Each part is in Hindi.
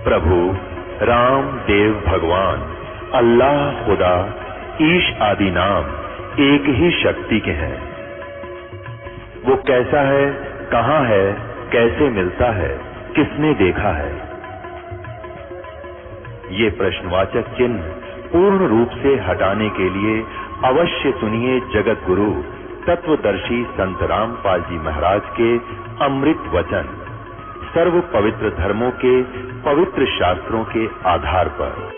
प्रभु राम देव भगवान अल्लाह खुदा ईश आदि नाम एक ही शक्ति के हैं। वो कैसा है, कहां है, कैसे मिलता है, किसने देखा है? ये प्रश्नवाचक चिन्ह पूर्ण रूप से हटाने के लिए अवश्य सुनिए जगत गुरु तत्वदर्शी संत रामपाल जी महाराज के अमृत वचन सर्व पवित्र धर्मों के पवित्र शास्त्रों के आधार पर।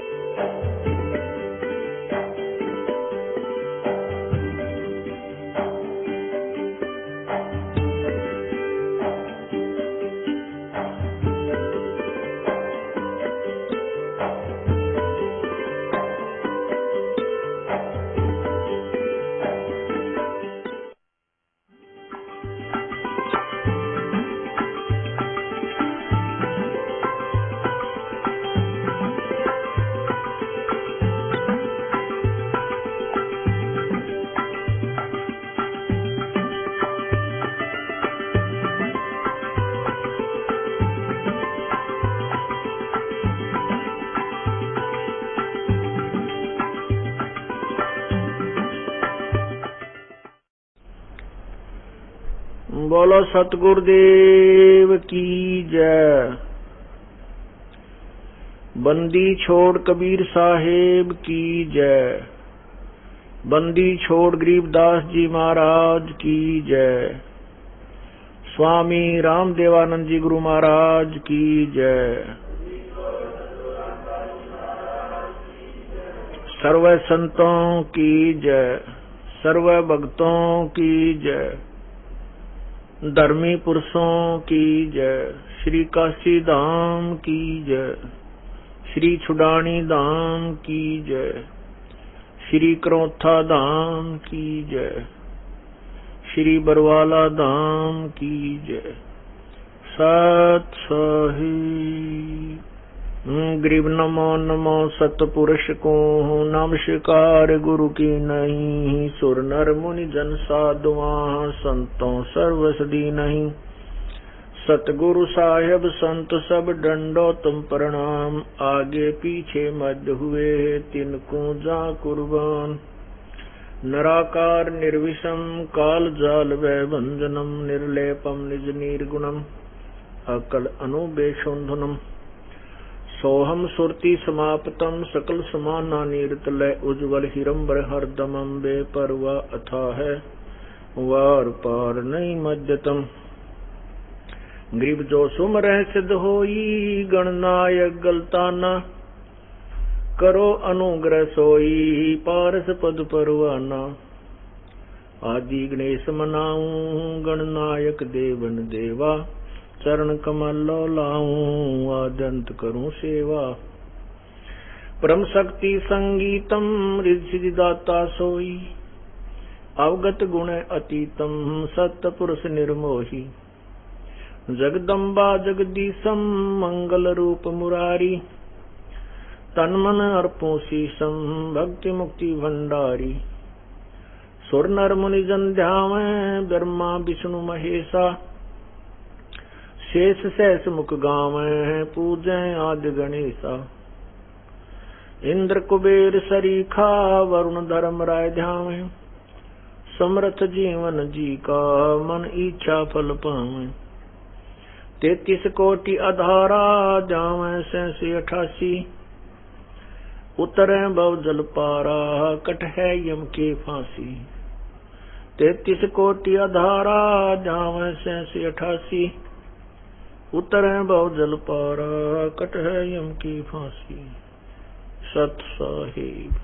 बोलो सतगुरुदेव की जय। बंदी छोड़ कबीर साहेब की जय। बंदी छोड़ गरीबदास जी महाराज की जय। स्वामी रामदेवानंद जी गुरु महाराज की जय। सर्व संतों की जय। सर्व भक्तों की जय। धर्मी पुरुषों की जय। श्री काशी धाम की जय। श्री छुडानी धाम की जय। श्री क्रोथा धाम की जय। श्री बरवाला धाम की जय। सत साहिब। गरीब नमो नमो सतपुरुष को नमस्कार गुरु की नहीं। सुर नर मुनि जन साधुआ संतों सर्वसदी नहीं। सतगुरु साहेब संत सब डंडो तुम प्रणाम। आगे पीछे मध्य हुए तिनको जा कुर्बान। नराकार निर्विषम काल जाल वै भंजनम। निर्लेपम निज निर्गुणम अकल अनुबेशोधनम। सोहम सुरति समाप्तम सकल समाना नीरतलय। उज्ज्वल हिरंबर हरदमम बेपरवा अथा है वार पार नहीं मध्यतम। गरीब जो सुमरह सिद्ध होई गणनायक गलताना। करो अनुग्रह सोई पारस पद परवाना। आदि गणेश मनाऊं गणनायक देवन देवा। चरण कमल लाऊं आद्यंत करूं सेवा। परम शक्ति संगीतम रिद्धि दाता सोई। अवगत गुण अतीतम सत्य पुरुष निर्मोही। जगदम्बा जगदीशम मंगल रूप मुरारी। तन मन अर्पो शीशम भक्ति मुक्ति भंडारी। सुर नर मुनि जन ध्यावै ब्रह्मा विष्णु महेशा। शेष सहस मुख गावै पूजै आदि गणेशा। इंद्र कुबेर सरीखा वरुण धर्म राय ध्यावै। समर्थ जीवन जी का मन इच्छा फल पावै। 33 कोटि अधारा जावै 87। उतरै भव जल पारा कट है यम के फांसी। 33 कोटि अधारा जावै 87। उतरै भव जल पारा कट है यम की फांसी। सत साहिब।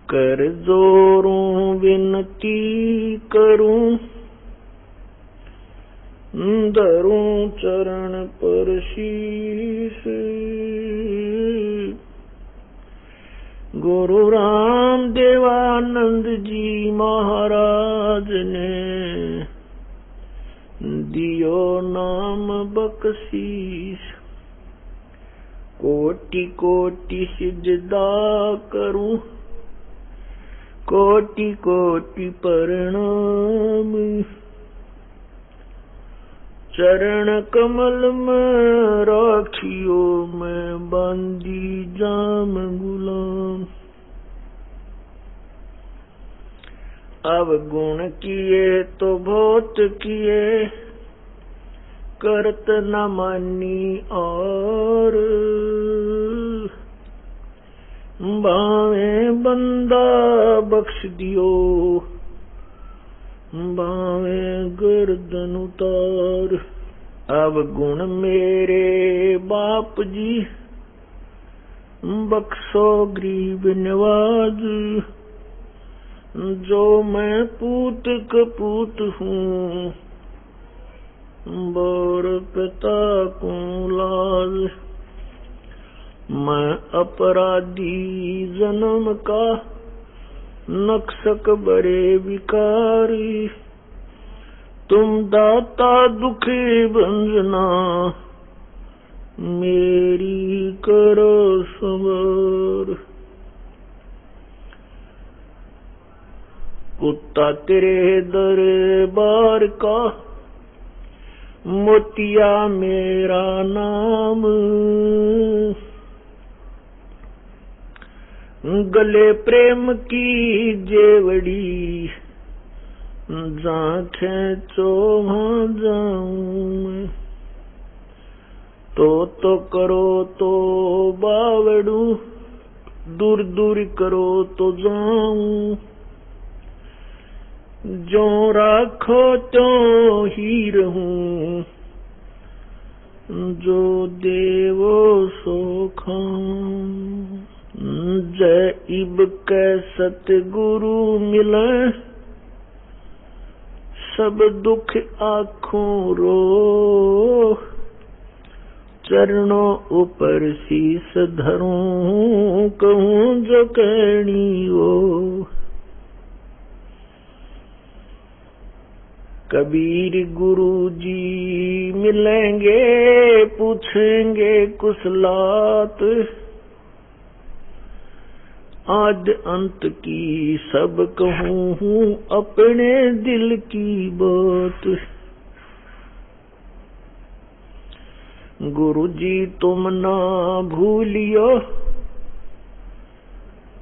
कर जोरूं विनती करूं धरूं चरण पर शीस। गुरु राम देवानंद जी महाराज ने दियो नाम बख्शीश। कोटि कोटि सिजदा करूं कोटि कोटि प्रणाम। चरण कमल में राखियो मैं बांधी जाम गुलाम। अब गुण किए तो बहुत किए करत न मानी और बावे बंदा बख्श दियो बावे गर्दन उतार। अब गुण मेरे बाप जी बख्शो गरीब नवाज। जो मैं पूत कपूत हूँ बोर पिता को लाज। मैं अपराधी जन्म का नक्सक बड़े विकारी। तुम दाता दुखी भंजना मेरी करो सबर। कुत्ता तेरे दरबार का मोतिया मेरा नाम। गले प्रेम की जेवड़ी जहाँ खेचो वहाँ जाऊं। तो करो तो बावड़ू दूर दूर करो तो जाऊं। जो राखो तो ही रहूं जो देवो सो खाऊं। जय इब के सतगुरु मिले सब दुख आँखों रो। चरणों ऊपर शीस धरूं कहूँ जो कहनी हो। कबीर गुरु जी मिलेंगे पूछेंगे कुशलात। आद अंत की सब कहूँ अपने दिल की बात। गुरु जी तुम ना भूलियो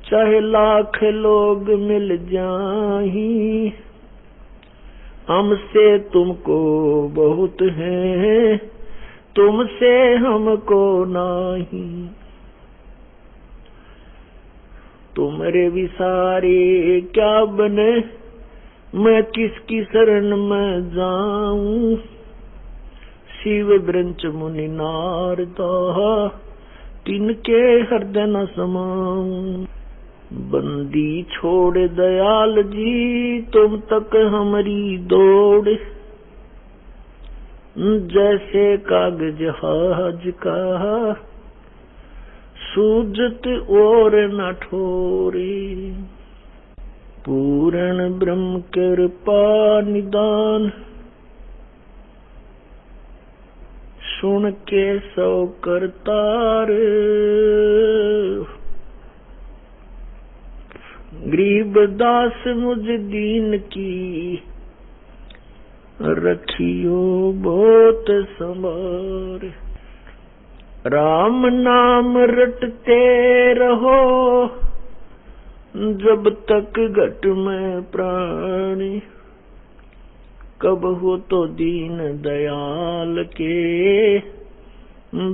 चाहे लाख लोग मिल जाहीं। हमसे तुमको बहुत है तुमसे हमको नहीं। तुम्हारे विसारे क्या बने मैं किसकी शरण में जाऊं। शिव ब्रंच मुनि नारदा तिनके हृदय न समाऊं। बंदी छोड़ दयाल जी तुम तक हमारी दौड़। जैसे कागज हाज का सूजत और न ठोरे। पूर्ण ब्रह्म कृपा निदान सुन के सौ करतार। गरीब दास मुझ दीन की रखियो बहुत संभार। राम नाम रटते रहो जब तक घट में प्राणी। कब हो तो दीन दयाल के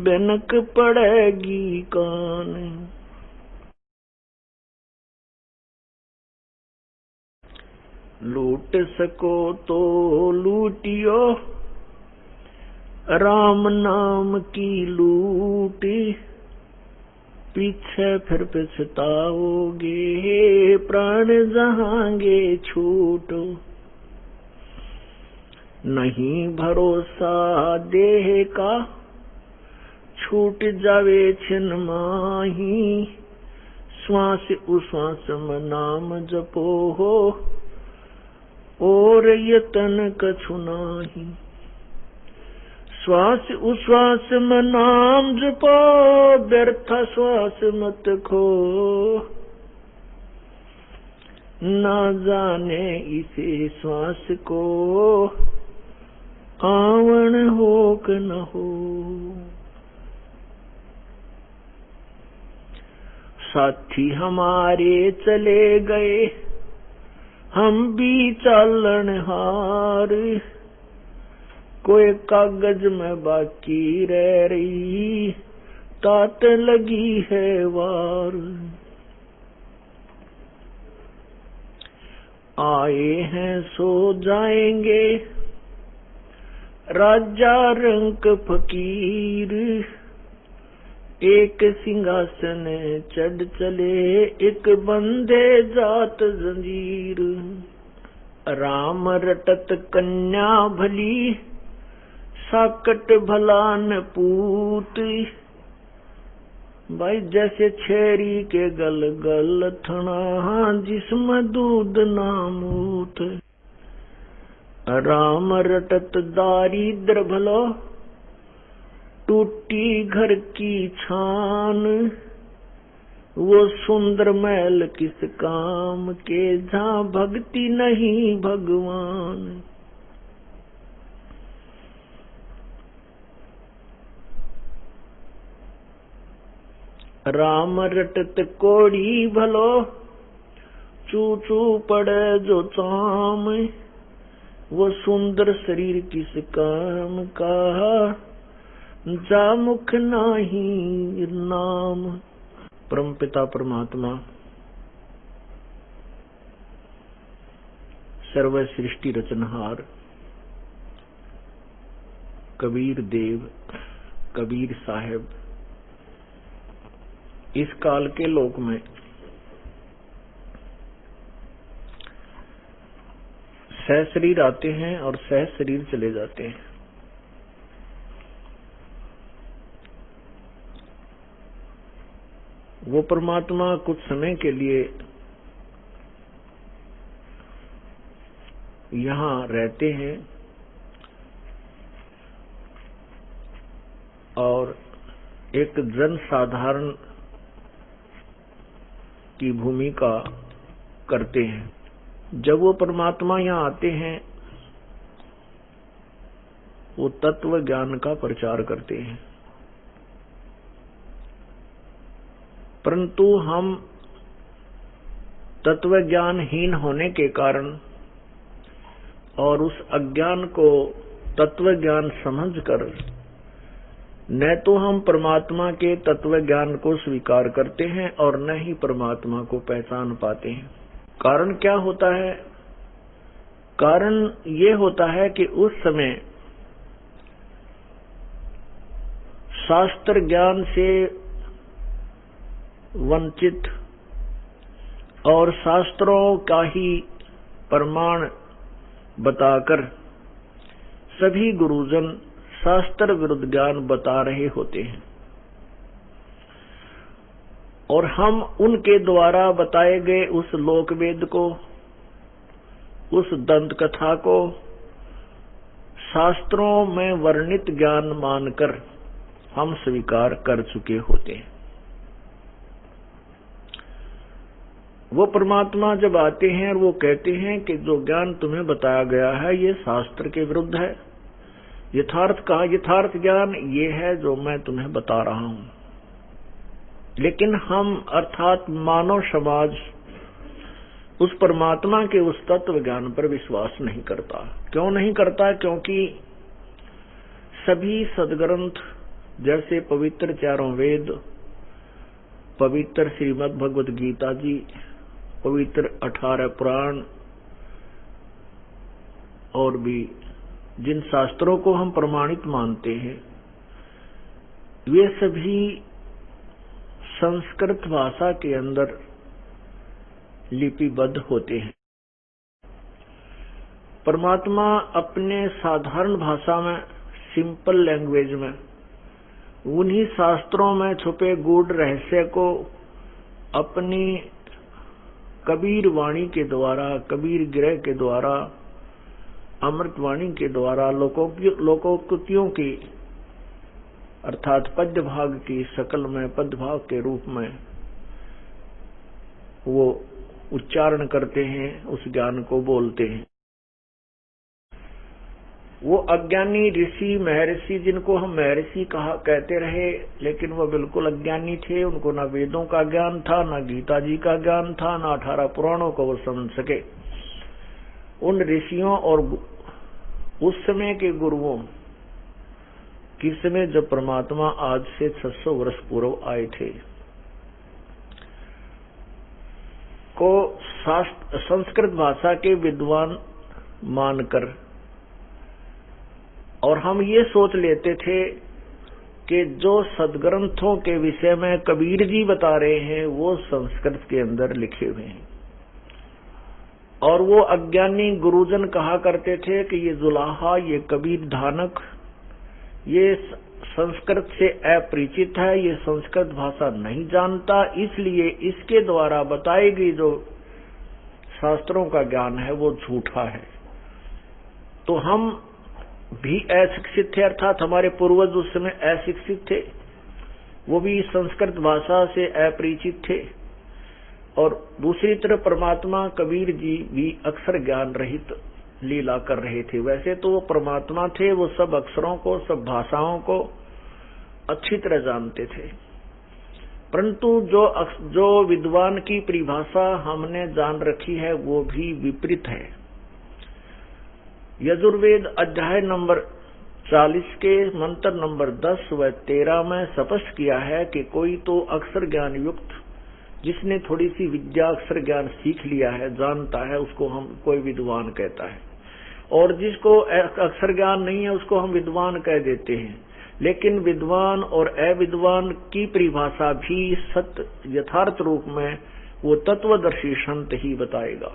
बेनक पड़ेगी कान। लूट सको तो लूटियो राम नाम की लूटी। पीछे फिर पछताओगे प्राण जहांगे छूटो। नहीं भरोसा देह का छूट जावे छिन माही। श्वास उश्वास में नाम जपो हो और यतन कछु नाही। श्वास उश्वास में नाम जपो व्यर्थ श्वास मत खो। ना जाने इसे श्वास को आवन हो क न हो। साथी हमारे चले गए, हम भी चालन हार, कोई कागज में बाकी रह रही, तात लगी है वार। आए हैं सो जाएंगे, राजा रंक फकीर, एक सिंहासन चढ़ चले, एक बंदे जात जंजीर। राम रटत कन्या भली, साकट भला न पूत, भाई जैसे छेरी के गल गल थना, जिसमें दूध ना मूत। राम रटत दारिद्र भलो, टूटी घर की छान, वो सुंदर महल किस काम के, जहाँ भक्ति नहीं भगवान। राम रटत कोड़ी भलो, चू चू पड़े जो चाम, वो सुंदर शरीर किस काम का, जा मुख नाही नाम। परमपिता परमात्मा सर्व सृष्टि रचनहार कबीर देव, कबीर साहेब इस काल के लोक में सह शरीर आते हैं और सह शरीर चले जाते हैं। वो परमात्मा कुछ समय के लिए यहाँ रहते हैं और एक जन साधारण की भूमिका करते हैं। जब वो परमात्मा यहाँ आते हैं, वो तत्व ज्ञान का प्रचार करते हैं, परंतु हम तत्व ज्ञानहीन होने के कारण और उस अज्ञान को तत्व ज्ञान समझकर न तो हम परमात्मा के तत्व ज्ञान को स्वीकार करते हैं और न ही परमात्मा को पहचान पाते हैं। कारण क्या होता है? कारण ये होता है कि उस समय शास्त्र ज्ञान से वंचित और शास्त्रों का ही प्रमाण बताकर सभी गुरुजन शास्त्र विरुद्ध ज्ञान बता रहे होते हैं और हम उनके द्वारा बताए गए उस लोकवेद को, उस दंत कथा को शास्त्रों में वर्णित ज्ञान मानकर हम स्वीकार कर चुके होते हैं। वो परमात्मा जब आते हैं और वो कहते हैं कि जो ज्ञान तुम्हें बताया गया है ये शास्त्र के विरुद्ध है, यथार्थ का यथार्थ ज्ञान ये है जो मैं तुम्हें बता रहा हूं। लेकिन हम अर्थात मानव समाज उस परमात्मा के उस तत्व ज्ञान पर विश्वास नहीं करता। क्यों नहीं करता? क्योंकि सभी सदग्रंथ जैसे पवित्र चारों वेद, पवित्र श्रीमद् भगवत गीता जी, पवित्र 18 पुराण और भी जिन शास्त्रों को हम प्रमाणित मानते हैं वे सभी संस्कृत भाषा के अंदर लिपिबद्ध होते हैं। परमात्मा अपने साधारण भाषा में, सिंपल लैंग्वेज में उन्हीं शास्त्रों में छुपे गूढ़ रहस्य को अपनी कबीर वाणी के द्वारा, कबीर गृह के द्वारा, अमृत वाणी के द्वारा लोकोक्तियों की अर्थात पद्य भाग की शकल में, पद्य भाग के रूप में वो उच्चारण करते हैं, उस ज्ञान को बोलते हैं। वो अज्ञानी ऋषि महर्षि, जिनको हम महर्षि कहते रहे, लेकिन वो बिल्कुल अज्ञानी थे। उनको ना वेदों का ज्ञान था, ना गीता जी का ज्ञान था, ना 18 पुराणों को वो समझ सके। उन ऋषियों और उस समय के गुरुओं किस समय जब परमात्मा आज से 600 वर्ष पूर्व आए थे, को संस्कृत भाषा के विद्वान मानकर, और हम ये सोच लेते थे कि जो सदग्रंथों के विषय में कबीर जी बता रहे हैं वो संस्कृत के अंदर लिखे हुए हैं। और वो अज्ञानी गुरुजन कहा करते थे कि ये जुलाहा, ये कबीर धानक, ये संस्कृत से अपरिचित है, ये संस्कृत भाषा नहीं जानता, इसलिए इसके द्वारा बताई गई जो शास्त्रों का ज्ञान है वो झूठा है। तो हम भी अशिक्षित थे, अर्थात हमारे पूर्वज उस समय अशिक्षित थे, वो भी संस्कृत भाषा से अपरिचित थे। और दूसरी तरफ परमात्मा कबीर जी भी अक्षर ज्ञान रहित लीला कर रहे थे। वैसे तो वो परमात्मा थे, वो सब अक्षरों को, सब भाषाओं को अच्छी तरह जानते थे, परंतु जो विद्वान की परिभाषा हमने जान रखी है वो भी विपरीत है। यजुर्वेद अध्याय नंबर 40 के मंत्र नंबर 10 व 13 में स्पष्ट किया है कि कोई तो अक्षर ज्ञान युक्त, जिसने थोड़ी सी विद्या अक्षर ज्ञान सीख लिया है, जानता है, उसको हम कोई विद्वान कहता है। और जिसको अक्षर ज्ञान नहीं है उसको हम विद्वान कह देते हैं। लेकिन विद्वान और अविद्वान की परिभाषा भी सत्य यथार्थ रूप में वो तत्वदर्शी संत ही बताएगा।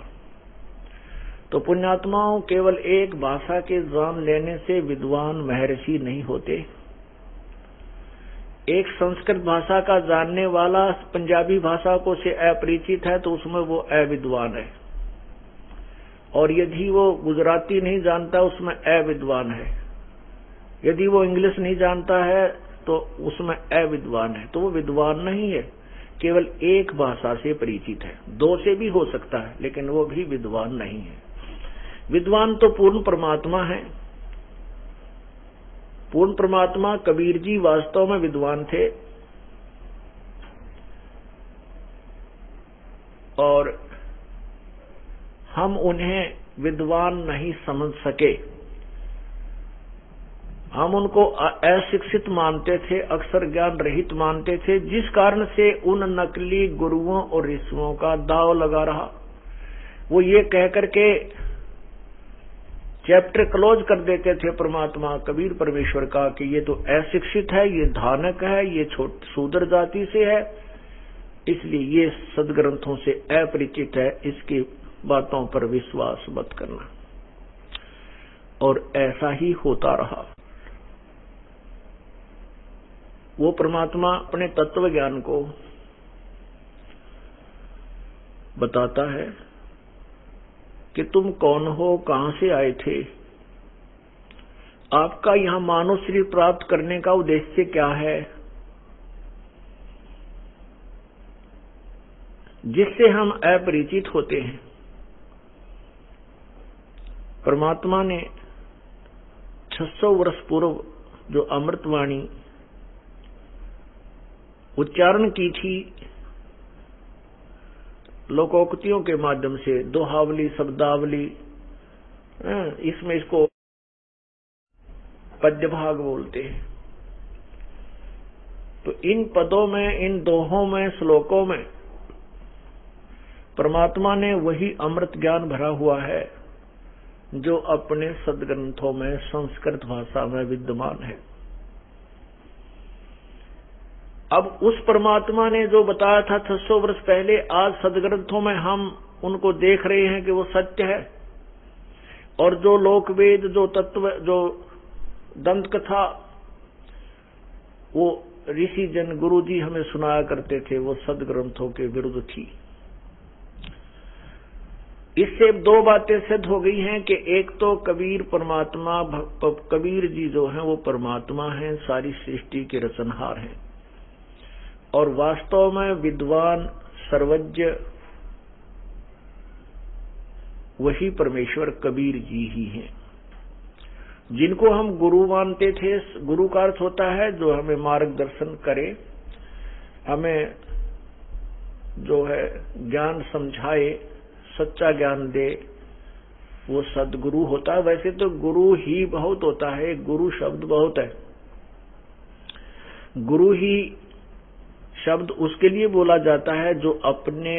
तो पुण्यात्माओं, केवल एक भाषा के जान लेने से विद्वान महर्षि नहीं होते। एक संस्कृत भाषा का जानने वाला पंजाबी भाषा को से अपरिचित है तो उसमें वो अविद्वान है, और यदि वो गुजराती नहीं जानता उसमें अविद्वान है, यदि वो इंग्लिश नहीं जानता है तो उसमें अविद्वान है। तो वो विद्वान नहीं है, केवल एक भाषा से परिचित है। दो से भी हो सकता है लेकिन वो भी विद्वान नहीं है। विद्वान तो पूर्ण परमात्मा है। पूर्ण परमात्मा कबीर जी वास्तव में विद्वान थे, और हम उन्हें विद्वान नहीं समझ सके। हम उनको अशिक्षित मानते थे, अक्षर ज्ञान रहित मानते थे, जिस कारण से उन नकली गुरुओं और ऋषियों का दाव लगा रहा। वो ये कह करके चैप्टर क्लोज कर देते थे परमात्मा कबीर परमेश्वर का कि ये तो अशिक्षित है, ये धानक है, ये शूद्र जाति से है, इसलिए ये सदग्रंथों से अपरिचित है, इसकी बातों पर विश्वास मत करना। और ऐसा ही होता रहा। वो परमात्मा अपने तत्व ज्ञान को बताता है कि तुम कौन हो, कहां से आए थे, आपका यहां मानव शरीर प्राप्त करने का उद्देश्य क्या है, जिससे हम अपरिचित होते हैं। परमात्मा ने 600 वर्ष पूर्व जो अमृतवाणी उच्चारण की थी लोकोक्तियों के माध्यम से, दोहावली, शब्दावली, इसमें इसको पद्य भाग बोलते हैं। तो इन पदों में, इन दोहों में, श्लोकों में परमात्मा ने वही अमृत ज्ञान भरा हुआ है जो अपने सदग्रंथों में संस्कृत भाषा में विद्यमान है। अब उस परमात्मा ने जो बताया था 600 वर्ष पहले, आज सदग्रंथों में हम उनको देख रहे हैं कि वो सत्य है। और जो लोकवेद, जो तत्व, जो दंत कथा वो ऋषि जन गुरु जी हमें सुनाया करते थे, वो सदग्रंथों के विरुद्ध थी। इससे दो बातें सिद्ध हो गई हैं कि एक तो कबीर परमात्मा, कबीर जी जो हैं वो परमात्मा हैं, सारी सृष्टि के रचनहार हैं, और वास्तव में विद्वान सर्वज्ञ वही परमेश्वर कबीर जी ही हैं। जिनको हम गुरु मानते थे, गुरु का अर्थ होता है जो हमें मार्गदर्शन करे, हमें जो है ज्ञान समझाए, सच्चा ज्ञान दे, वो सदगुरु होता है। वैसे तो गुरु ही बहुत होता है, गुरु शब्द बहुत है। गुरु ही शब्द उसके लिए बोला जाता है जो अपने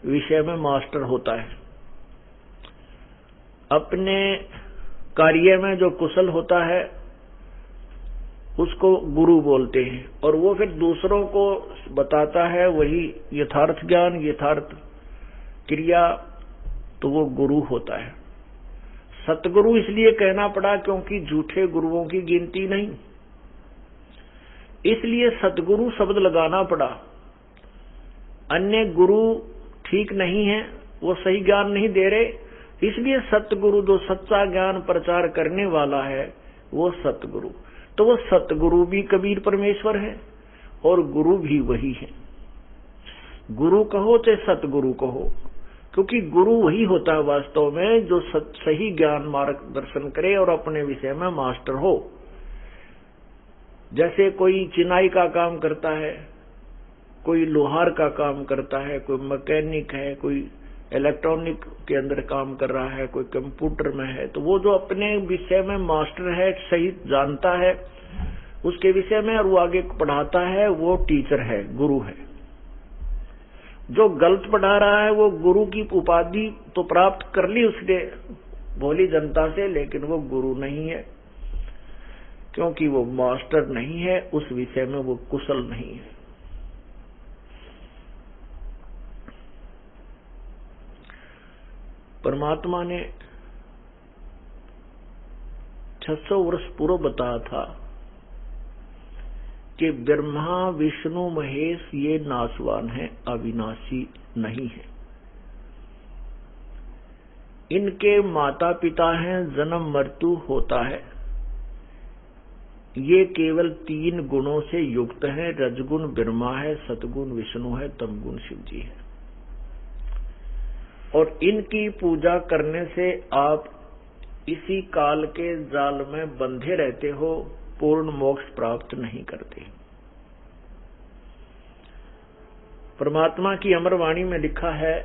विषय में मास्टर होता है, अपने कार्य में जो कुशल होता है उसको गुरु बोलते हैं, और वो फिर दूसरों को बताता है वही यथार्थ ज्ञान, यथार्थ क्रिया, तो वो गुरु होता है। सतगुरु इसलिए कहना पड़ा क्योंकि झूठे गुरुओं की गिनती नहीं, इसलिए सतगुरु शब्द लगाना पड़ा। अन्य गुरु ठीक नहीं है, वो सही ज्ञान नहीं दे रहे, इसलिए सतगुरु जो सच्चा ज्ञान प्रचार करने वाला है वो सतगुरु। तो वो सतगुरु भी कबीर परमेश्वर है और गुरु भी वही है। गुरु कहो चाहे सतगुरु कहो, क्योंकि गुरु वही होता है वास्तव में जो सही ज्ञान मार्गदर्शन करे और अपने विषय में मास्टर हो। जैसे कोई चिनाई का काम करता है, कोई लोहार का काम करता है, कोई मैकेनिक है, कोई इलेक्ट्रॉनिक के अंदर काम कर रहा है, कोई कंप्यूटर में है, तो वो जो अपने विषय में मास्टर है, सही जानता है उसके विषय में और वो आगे पढ़ाता है, वो टीचर है, गुरु है। जो गलत पढ़ा रहा है वो गुरु की उपाधि तो प्राप्त कर ली उसने भोली जनता से, लेकिन वो गुरु नहीं है, क्योंकि वो मास्टर नहीं है, उस विषय में वो कुशल नहीं है। परमात्मा ने 600 वर्ष पूर्व बताया था कि ब्रह्मा विष्णु महेश ये नाशवान है, अविनाशी नहीं है। इनके माता पिता हैं, जन्म मृत्यु होता है, ये केवल 3 गुणों से युक्त है। रजगुण ब्रह्मा है, सतगुण विष्णु है, तमगुण शिव जी है। और इनकी पूजा करने से आप इसी काल के जाल में बंधे रहते हो, पूर्ण मोक्ष प्राप्त नहीं करते। परमात्मा की अमर वाणी में लिखा है,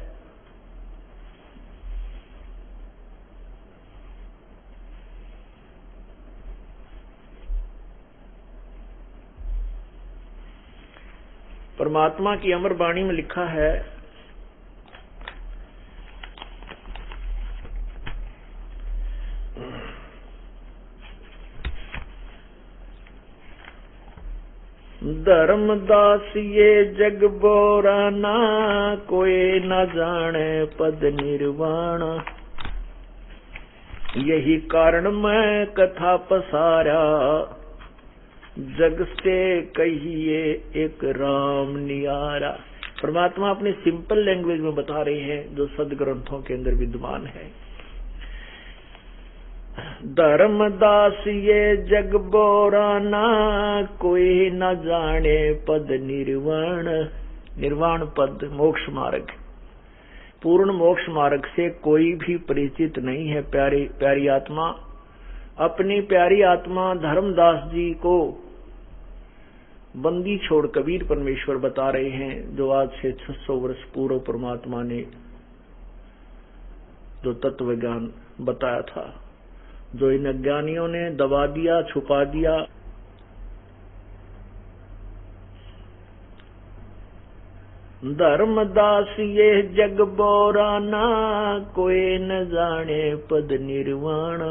परमात्मा की अमर वाणी में लिखा है, धर्मदास ये जग बोराना, कोई न जाने पद निर्वाण। यही कारण मैं कथा पसारा, जग से कहिए एक राम नियारा। परमात्मा अपनी सिंपल लैंग्वेज में बता रहे हैं जो सदग्रंथों के अंदर विद्यमान है। धर्मदास ये जग बोराना, कोई न जाने पद निर्वाण। निर्वाण पद मोक्ष मार्ग, पूर्ण मोक्ष मार्ग से कोई भी परिचित नहीं है। प्यारी आत्मा, अपनी प्यारी आत्मा धर्मदास जी को बंदी छोड़ कबीर परमेश्वर बता रहे हैं, जो आज से 600 वर्ष पूर्व परमात्मा ने जो तत्व ज्ञान बताया था, जो इन अज्ञानियों ने दबा दिया, छुपा दिया। धर्मदास ये जग बोराना, कोई न जाने पद निर्वाण।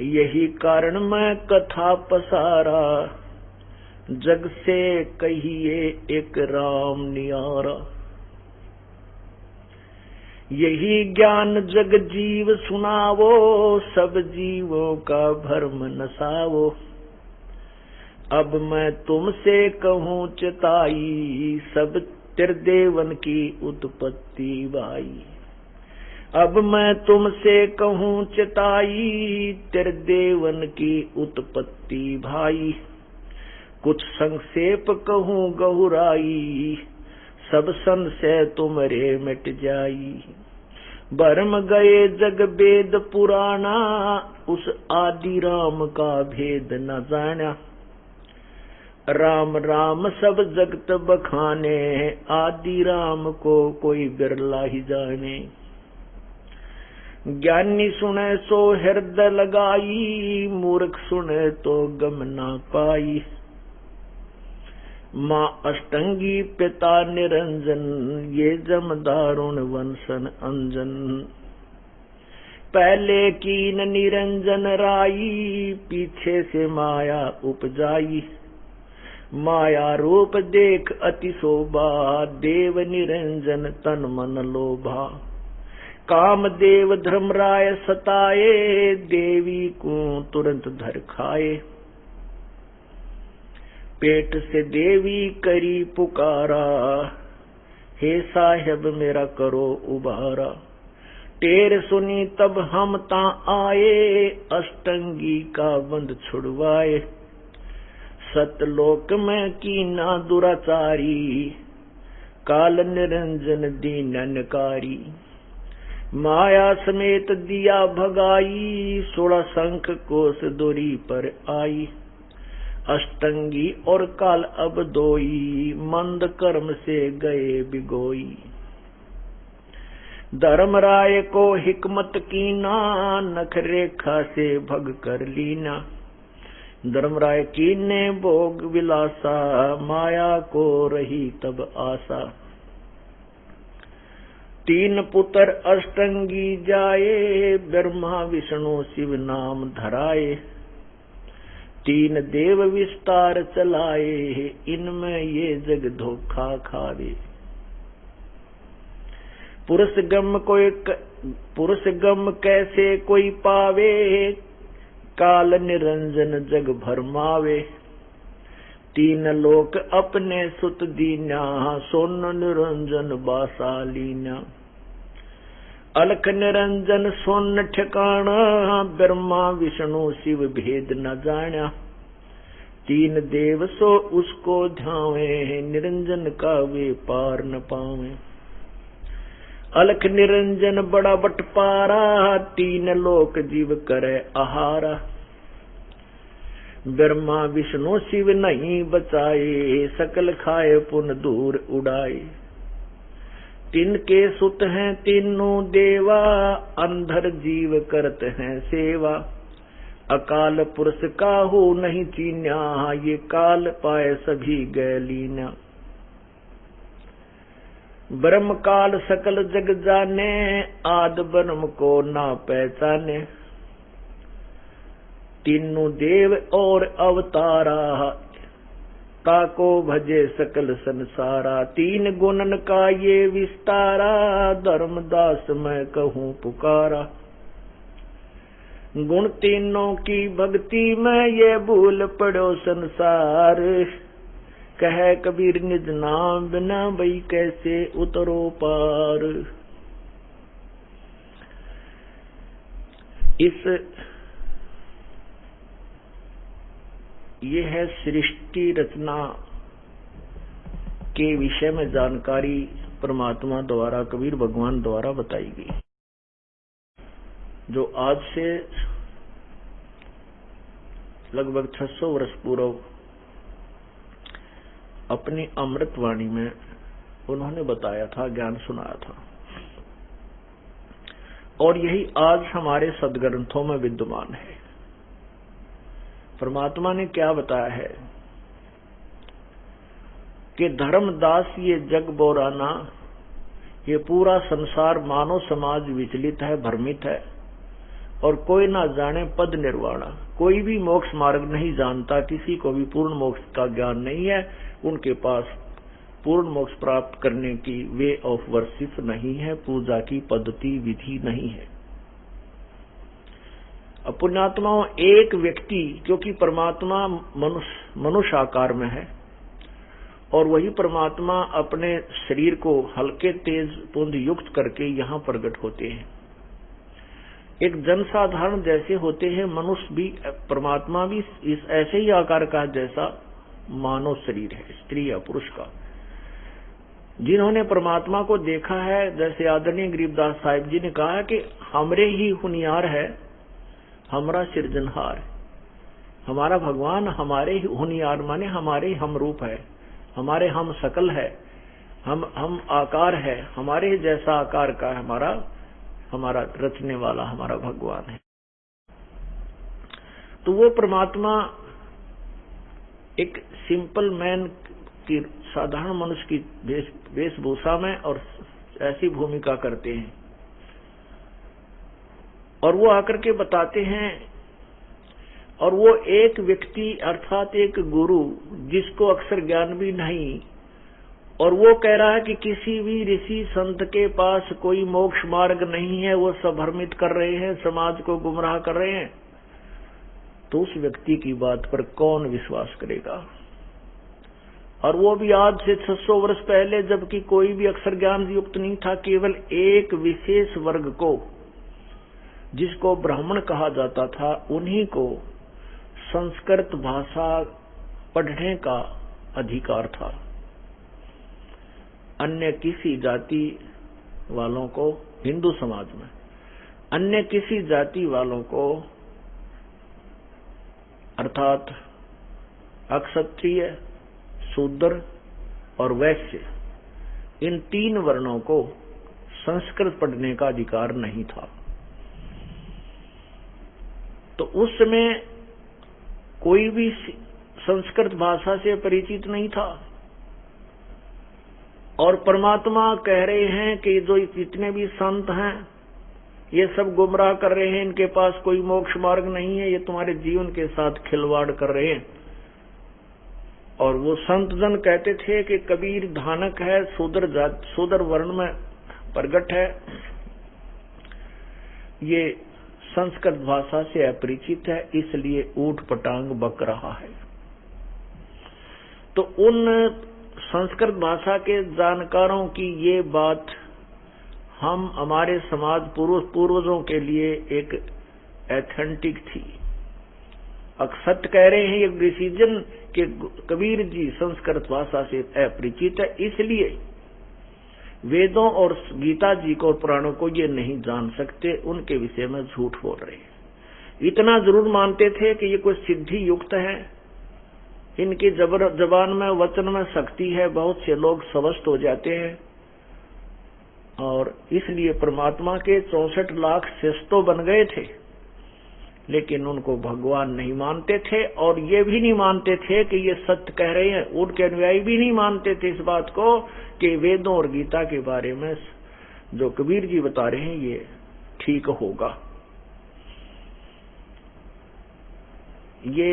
यही कारण मैं कथा पसारा, जग से कहिए एक राम नियारा। यही ज्ञान जग जीव सुनावो, सब जीवों का भ्रम नसावो। अब मैं तुमसे कहूँ चिताई, सब त्रिदेवन की उत्पत्ति भाई। अब मैं तुमसे कहूँ चिताई, त्रिदेवन की उत्पत्ति भाई। कुछ संक्षेप कहूँ गहुराई, सब संशय तुमरे मिट जाई। भरम गए जग वेद पुराना, उस आदि राम का भेद न जाना। राम राम सब जगत बखाने, आदि राम को कोई बिरला ही जाने। ज्ञानी सुने सो हृदय लगाई, मूर्ख सुने तो गम ना पाई। माँ अष्टंगी पिता निरंजन, ये जम दारुण वंशन अंजन। पहले कीन निरंजन राई, पीछे से माया उपजाई। माया रूप देख अति शोभा, देव निरंजन तन मन लोभा। काम देव धर्मराय सताए, देवी को तुरंत धर खाए। पेट से देवी करी पुकारा, हे साहेब मेरा करो उबारा। टेर सुनी तब हम ता आए, अष्टंगी का बंध छुड़वाए। सतलोक में कीना दुराचारी, काल निरंजन दीननकारी। माया समेत दिया भगाई, 16 शंख कोस दूरी पर आई। अष्टंगी और काल अब दोई, मंद कर्म से गए बिगोई। धर्मराय को हिकमत कीना, नख रेखा से भग कर लीना। धर्मराय कीने भोग विलासा, माया को रही तब आशा। 3 पुत्र अष्टंगी जाए, ब्रह्मा विष्णु शिव नाम धराए। 3 देव विस्तार चलाए, इनमें ये जग धोखा खावे। पुरुष गम कैसे कोई पावे, काल निरंजन जग भरमावे। 3 लोक अपने सुत दीना, सोन निरंजन बासा लीना। अलख निरंजन सोन ठिकाना, ब्रह्मा विष्णु शिव भेद न जाना। 3 देव सो उसको ध्यावे, निरंजन का वे पार न पावे। अलख निरंजन बड़ा बटपारा, 3 लोक जीव करे आहारा। ब्रह्मा विष्णु शिव नहीं बचाए, सकल खाए पुन दूर उड़ाए। 3 के सुत हैं तीनों देवा, अंधर जीव करत हैं सेवा। अकाल पुरुष काहू नहीं चीन्या, ये काल पाए सभी गए लीना। ब्रह्म काल सकल जग जाने, आद ब्रह्म को ना पहचाने। 3 देव और अवतारा, ताको भजे सकल संसारा। 3 गुणन का ये विस्तारा, धर्मदास मैं कहूँ पुकारा। गुण 3 की भक्ति में ये भूल पड़ो संसार। कह कबीर निज नाम बिना भई कैसे उतरो पार। ये है सृष्टि रचना के विषय में जानकारी परमात्मा द्वारा, कबीर भगवान द्वारा बताई गई, जो आज से लगभग 600 वर्ष पूर्व अपनी अमृतवाणी में उन्होंने बताया था, ज्ञान सुनाया था। और यही आज हमारे सदग्रंथों में विद्यमान है। परमात्मा ने क्या बताया है कि धर्मदास ये जग बोराना, ये पूरा संसार मानव समाज विचलित है, भ्रमित है, और कोई ना जाने पद निर्वाणा। कोई भी मोक्ष मार्ग नहीं जानता, किसी को भी पूर्ण मोक्ष का ज्ञान नहीं है। उनके पास पूर्ण मोक्ष प्राप्त करने की वे ऑफ वर्शिप नहीं है, पूजा की पद्धति विधि नहीं है। पुण्यात्माओं, एक व्यक्ति, क्योंकि परमात्मा मनुष्य आकार में है, और वही परमात्मा अपने शरीर को हल्के तेज पुंज युक्त करके यहाँ प्रकट होते हैं। एक जनसाधारण जैसे होते हैं मनुष्य भी, परमात्मा भी इस ऐसे ही आकार का जैसा मानव शरीर है, स्त्री या पुरुष का। जिन्होंने परमात्मा को देखा है, जैसे आदरणीय गरीबदास साहिब जी ने कहा कि हमरे ही हुनियार है, हमारा सृजनहार, हमारा भगवान हमारे ही हुनियार माने हमारे ही हम रूप है, हमारे हम शकल है, हम आकार है, हमारे ही जैसा आकार का हमारा रचने वाला हमारा भगवान है। तो वो परमात्मा एक सिंपल मैन की, साधारण मनुष्य की वेशभूषा में और ऐसी भूमिका करते हैं, और वो आकर के बताते हैं। और वो एक व्यक्ति अर्थात एक गुरु जिसको अक्षर ज्ञान भी नहीं, और वो कह रहा है कि किसी भी ऋषि संत के पास कोई मोक्ष मार्ग नहीं है, वो सब भ्रमित कर रहे हैं, समाज को गुमराह कर रहे हैं, तो उस व्यक्ति की बात पर कौन विश्वास करेगा? और वो भी आज से 600 वर्ष पहले, जबकि कोई भी अक्षर ज्ञान युक्त नहीं था, केवल एक विशेष वर्ग को, जिसको ब्राह्मण कहा जाता था, उन्हीं को संस्कृत भाषा पढ़ने का अधिकार था। अन्य किसी जाति वालों को, हिंदू समाज में अन्य किसी जाति वालों को अर्थात अक्षत्रिय, शूद्र और वैश्य, इन 3 वर्णों को संस्कृत पढ़ने का अधिकार नहीं था। तो उस समय कोई भी संस्कृत भाषा से परिचित नहीं था, और परमात्मा कह रहे हैं कि जो जितने भी संत हैं ये सब गुमराह कर रहे हैं, इनके पास कोई मोक्ष मार्ग नहीं है, ये तुम्हारे जीवन के साथ खिलवाड़ कर रहे हैं। और वो संत जन कहते थे कि कबीर धानक है, शूद्र वर्ण में प्रगट है, ये संस्कृत भाषा से अपरिचित है, इसलिए ऊट पटांग बक रहा है। तो उन संस्कृत भाषा के जानकारों की ये बात हम हमारे समाज पूर्वजों के लिए एक एथेंटिक थी। अक्षत कह रहे हैं ये डिसीजन कि कबीर जी संस्कृत भाषा से अपरिचित है, इसलिए वेदों और गीता जी को और पुराणों को ये नहीं जान सकते, उनके विषय में झूठ बोल रहे हैं। इतना जरूर मानते थे कि ये कोई सिद्धि युक्त है, इनकी जबान में वचन में शक्ति है, बहुत से लोग स्वस्थ हो जाते हैं, और इसलिए परमात्मा के 64 लाख शिष्य तो बन गए थे, लेकिन उनको भगवान नहीं मानते थे, और ये भी नहीं मानते थे कि ये सत्य कह रहे हैं। उनके अनुयायी भी नहीं मानते थे इस बात को कि वेदों और गीता के बारे में जो कबीर जी बता रहे हैं ये ठीक होगा। ये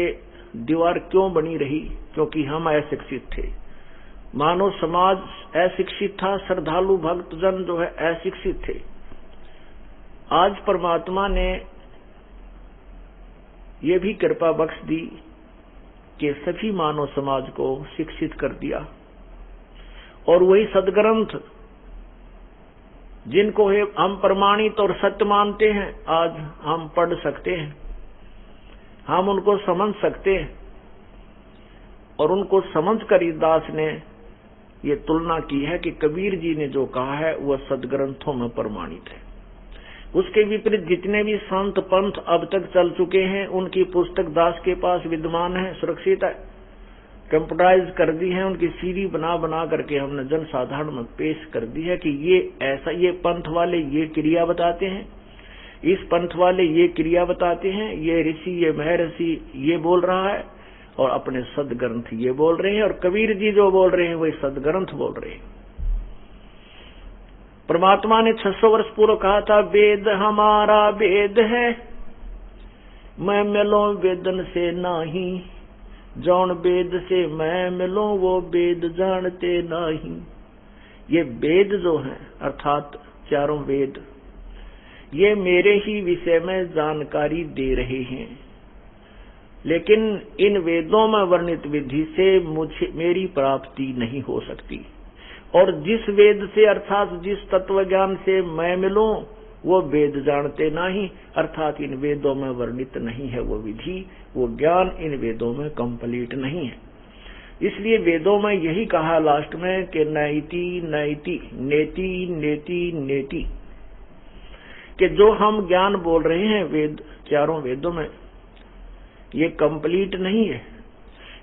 दीवार क्यों बनी रही? क्योंकि हम अशिक्षित थे, मानव समाज अशिक्षित था, श्रद्धालु भक्त जन जो है अशिक्षित थे। आज परमात्मा ने ये भी कृपा बख्श दी कि सभी मानव समाज को शिक्षित कर दिया, और वही सदग्रंथ जिनको हम प्रमाणित और सत्य मानते हैं, आज हम पढ़ सकते हैं, हम उनको समझ सकते हैं। और उनको समझकर इस दास ने ये तुलना की है कि कबीर जी ने जो कहा है वह सदग्रंथों में प्रमाणित है। उसके विपरीत जितने भी संत पंथ अब तक चल चुके हैं, उनकी पुस्तक दास के पास विद्यमान है, सुरक्षित है, कंप्यूटराइज कर दी है, उनकी सीडी बना बना करके हमने जनसाधारण में पेश कर दी है कि ये ऐसा, ये पंथ वाले ये क्रिया बताते हैं, इस पंथ वाले ये क्रिया बताते हैं, ये ऋषि ये महर्षि ये बोल रहा है, और अपने सदग्रंथ ये बोल रहे हैं, और कबीर जी जो बोल रहे हैं वही सदग्रंथ बोल रहे हैं। परमात्मा ने 600 वर्ष पूर्व कहा था, वेद हमारा वेद है, मैं मिलो वेदन से नाही, जौन वेद से मैं मिलो वो वेद जानते नहीं। ये वेद जो है अर्थात 4 वेद, ये मेरे ही विषय में जानकारी दे रहे हैं, लेकिन इन वेदों में वर्णित विधि से मेरी प्राप्ति नहीं हो सकती। और जिस वेद से अर्थात जिस तत्व ज्ञान से मैं मिलूं वो वेद जानते नहीं, अर्थात इन वेदों में वर्णित नहीं है वो विधि, वो ज्ञान इन वेदों में कंप्लीट नहीं है। इसलिए वेदों में यही कहा लास्ट में कि नैति नैति नेति नेति नेति, कि जो हम ज्ञान बोल रहे हैं वेद, चारों वेदों में, ये कंप्लीट नहीं है,